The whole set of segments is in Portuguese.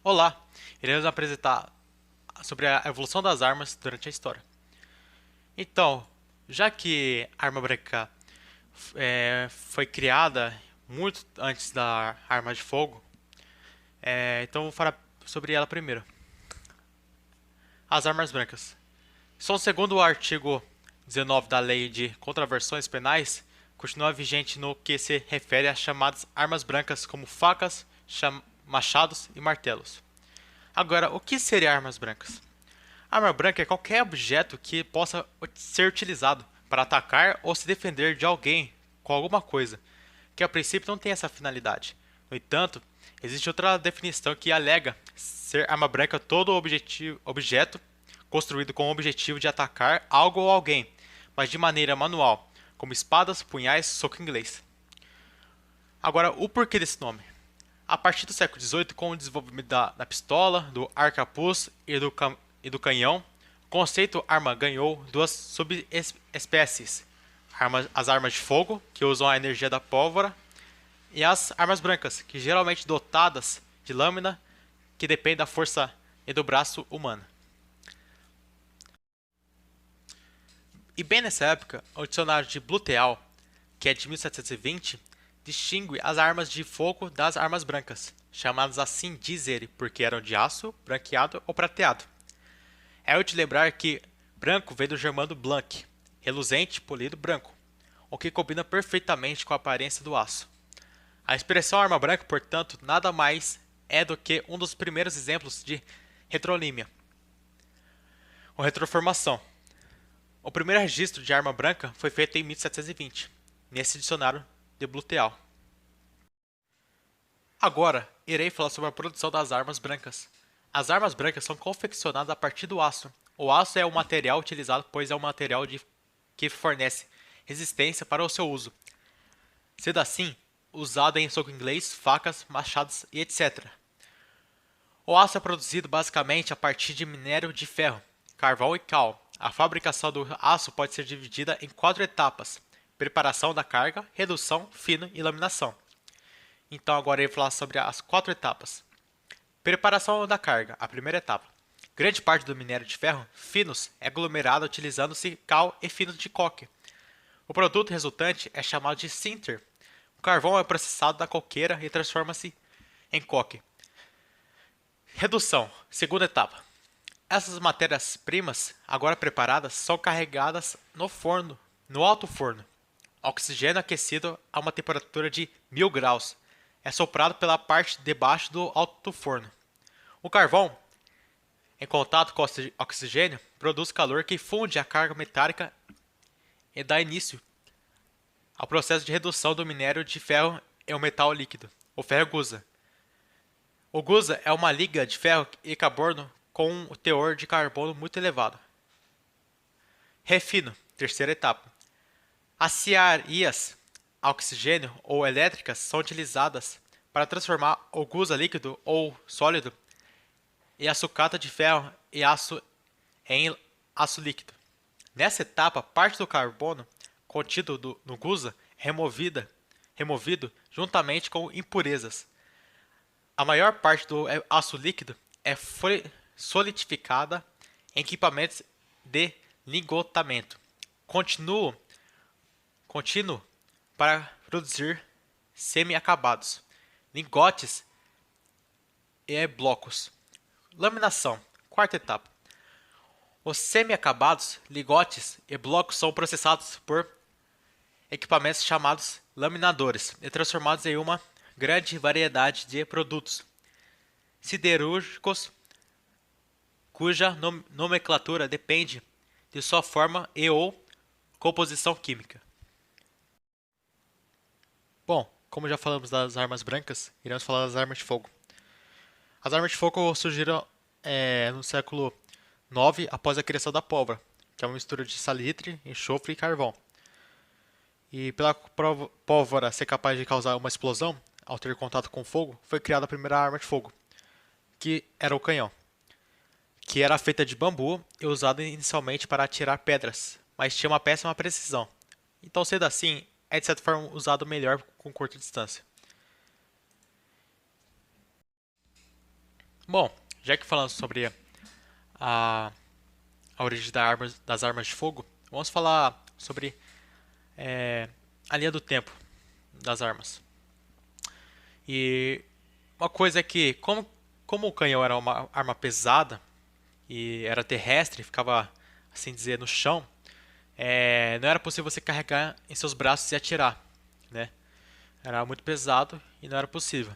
Olá, iremos apresentar sobre a evolução das armas durante a história. Então, já que a arma branca foi criada muito antes da arma de fogo, então vou falar sobre ela primeiro. As armas brancas são, segundo o artigo 19 da Lei de Contravenções Penais, continua vigente no que se refere às chamadas armas brancas como facas, machados e martelos. Agora, o que seria armas brancas? Arma branca é qualquer objeto que possa ser utilizado para atacar ou se defender de alguém com alguma coisa, que a princípio não tem essa finalidade. No entanto, existe outra definição que alega ser arma branca todo objeto construído com o objetivo de atacar algo ou alguém, mas de maneira manual, como espadas, punhais, soco inglês. Agora, o porquê desse nome? A partir do século XVIII, com o desenvolvimento da pistola, do arcabuz e do canhão, o conceito arma ganhou duas subespécies: as armas de fogo, que usam a energia da pólvora, e as armas brancas, que geralmente dotadas de lâmina, que depende da força e do braço humano. E bem nessa época, o dicionário de Bluteal, que é de 1720, distingue as armas de fogo das armas brancas, chamadas assim dizer porque eram de aço, branqueado ou prateado. É útil lembrar que branco vem do germano blanc, reluzente, polido, branco, o que combina perfeitamente com a aparência do aço. A expressão arma branca, portanto, nada mais é do que um dos primeiros exemplos de retronímia, ou retroformação. O primeiro registro de arma branca foi feito em 1720, nesse dicionário de Bluteal. Agora, irei falar sobre a produção das armas brancas. As armas brancas são confeccionadas a partir do aço. O aço é o material utilizado, pois é um material que fornece resistência para o seu uso. Sendo assim, usado em soco inglês, facas, machados e etc. O aço é produzido basicamente a partir de minério de ferro, carvão e cal. A fabricação do aço pode ser dividida em 4 etapas: preparação da carga, redução, fino e laminação. Então agora eu vou falar sobre as 4 etapas. Preparação da carga, a primeira etapa. Grande parte do minério de ferro finos é aglomerado utilizando-se cal e fino de coque. O produto resultante é chamado de sinter. O carvão é processado na coqueira e transforma-se em coque. Redução, segunda etapa. Essas matérias-primas, agora preparadas, são carregadas no alto forno. Oxigênio aquecido a uma temperatura de 1000 graus. É soprado pela parte de baixo do alto forno. O carvão, em contato com o oxigênio, produz calor que funde a carga metálica e dá início ao processo de redução do minério de ferro em um metal líquido, o ferro gusa. O gusa é uma liga de ferro e carbono com um teor de carbono muito elevado. Refino, terceira etapa. As cearias a oxigênio ou elétricas são utilizadas para transformar o gusa líquido ou sólido e a sucata de ferro e aço em aço líquido. Nessa etapa, parte do carbono contido no gusa é removido juntamente com impurezas. A maior parte do aço líquido é solidificada em equipamentos de ligotamento contínuo para produzir semi-acabados, lingotes e blocos. Laminação, quarta etapa. Os semi-acabados, ligotes e blocos são processados por equipamentos chamados laminadores e transformados em uma grande variedade de produtos siderúrgicos cuja nomenclatura depende de sua forma e ou composição química. Bom, como já falamos das armas brancas, iremos falar das armas de fogo. As armas de fogo surgiram no século IX após a criação da pólvora, que é uma mistura de salitre, enxofre e carvão. E pela pólvora ser capaz de causar uma explosão ao ter contato com fogo, foi criada a primeira arma de fogo, que era o canhão, que era feita de bambu e usada inicialmente para atirar pedras, mas tinha uma péssima precisão. Então, sendo assim, é de certa forma usado melhor com curta distância. Bom, já que falamos sobre a, a origem das armas de fogo, vamos falar sobre a linha do tempo das armas. E uma coisa é que, como o canhão era uma arma pesada e era terrestre, ficava, assim dizer, no chão, não era possível você carregar em seus braços e atirar, né? Era muito pesado e não era possível.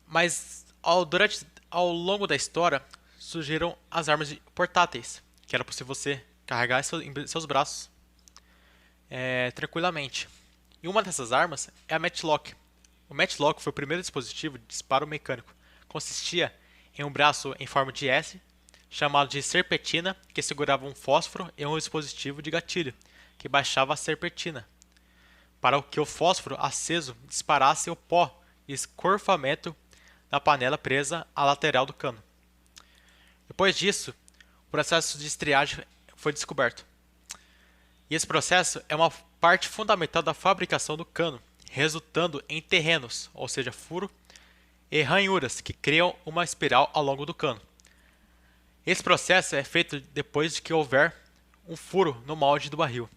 Mas ao longo da história surgiram as armas portáteis, que era possível você carregar em seus braços tranquilamente. E uma dessas armas é a Matchlock. O Matchlock foi o primeiro dispositivo de disparo mecânico. Consistia em um braço em forma de S, chamado de serpentina, que segurava um fósforo e um dispositivo de gatilho, que baixava a serpentina, para que o fósforo aceso disparasse o pó e escorfamento da panela presa à lateral do cano. Depois disso, o processo de estiagem foi descoberto. E esse processo é uma parte fundamental da fabricação do cano, resultando em terrenos, ou seja, furo, e ranhuras que criam uma espiral ao longo do cano. Esse processo é feito depois de que houver um furo no molde do barril.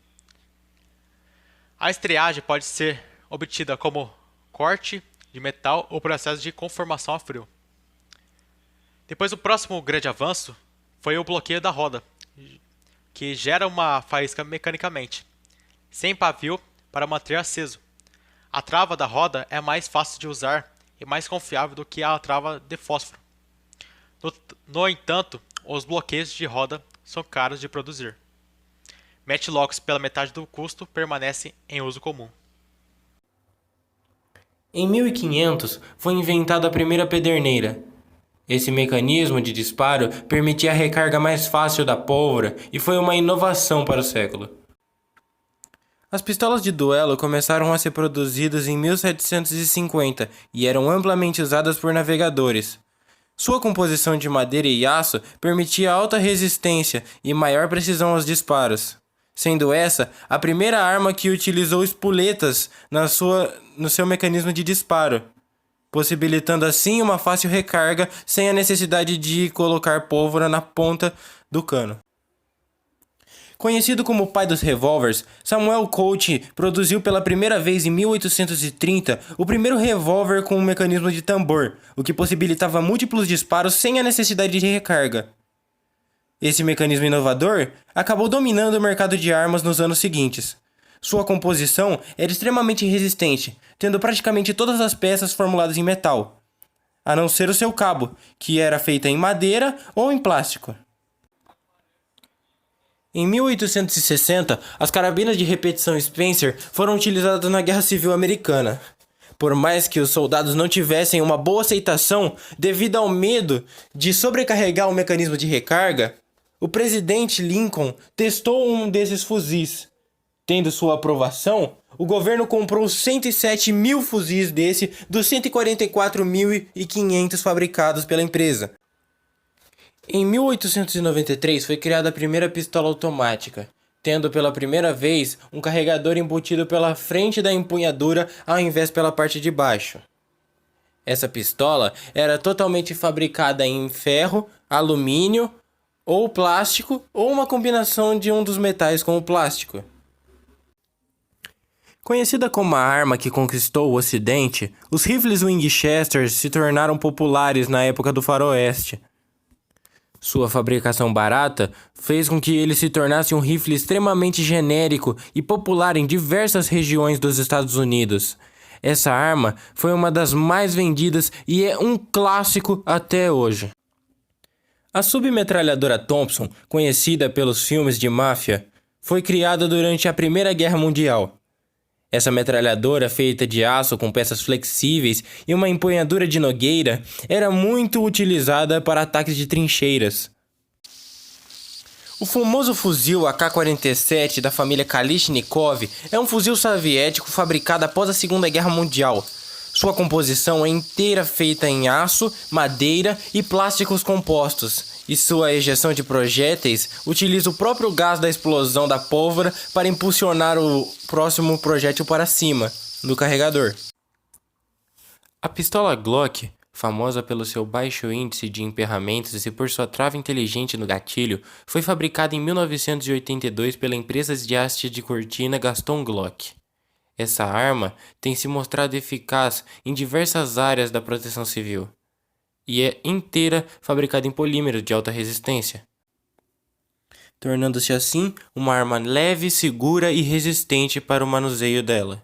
A estiagem pode ser obtida como corte de metal ou processo de conformação a frio. Depois, o próximo grande avanço foi o bloqueio da roda, que gera uma faísca mecanicamente, sem pavio para manter aceso. A trava da roda é mais fácil de usar e mais confiável do que a trava de fósforo. No entanto, os bloqueios de roda são caros de produzir. Matchlocks, pela metade do custo, permanecem em uso comum. Em 1500 foi inventada a primeira pederneira. Esse mecanismo de disparo permitia a recarga mais fácil da pólvora e foi uma inovação para o século. As pistolas de duelo começaram a ser produzidas em 1750 e eram amplamente usadas por navegadores. Sua composição de madeira e aço permitia alta resistência e maior precisão aos disparos, sendo essa a primeira arma que utilizou espoletas no seu mecanismo de disparo, possibilitando assim uma fácil recarga sem a necessidade de colocar pólvora na ponta do cano. Conhecido como o pai dos revólveres, Samuel Colt produziu pela primeira vez em 1830 o primeiro revólver com um mecanismo de tambor, o que possibilitava múltiplos disparos sem a necessidade de recarga. Esse mecanismo inovador acabou dominando o mercado de armas nos anos seguintes. Sua composição era extremamente resistente, tendo praticamente todas as peças formuladas em metal, a não ser o seu cabo, que era feita em madeira ou em plástico. Em 1860, as carabinas de repetição Spencer foram utilizadas na Guerra Civil Americana. Por mais que os soldados não tivessem uma boa aceitação devido ao medo de sobrecarregar o mecanismo de recarga, o presidente Lincoln testou um desses fuzis. Tendo sua aprovação, o governo comprou 107 mil fuzis desse dos 144.500 fabricados pela empresa. Em 1893 foi criada a primeira pistola automática, tendo pela primeira vez um carregador embutido pela frente da empunhadura ao invés pela parte de baixo. Essa pistola era totalmente fabricada em ferro, alumínio ou plástico ou uma combinação de um dos metais com o plástico. Conhecida como a arma que conquistou o Ocidente, os rifles Winchester se tornaram populares na época do Faroeste. Sua fabricação barata fez com que ele se tornasse um rifle extremamente genérico e popular em diversas regiões dos Estados Unidos. Essa arma foi uma das mais vendidas e é um clássico até hoje. A submetralhadora Thompson, conhecida pelos filmes de máfia, foi criada durante a Primeira Guerra Mundial. Essa metralhadora, feita de aço com peças flexíveis e uma empunhadura de nogueira, era muito utilizada para ataques de trincheiras. O famoso fuzil AK-47 da família Kalashnikov é um fuzil soviético fabricado após a Segunda Guerra Mundial. Sua composição é inteira feita em aço, madeira e plásticos compostos, e sua ejeção de projéteis utiliza o próprio gás da explosão da pólvora para impulsionar o próximo projétil para cima, do carregador. A pistola Glock famosa pelo seu baixo índice de emperramentos e por sua trava inteligente no gatilho, foi fabricada em 1982 pela empresa de haste de cortina Gaston Glock. Essa arma tem se mostrado eficaz em diversas áreas da proteção civil e é inteira fabricada em polímero de alta resistência, tornando-se assim uma arma leve, segura e resistente para o manuseio dela.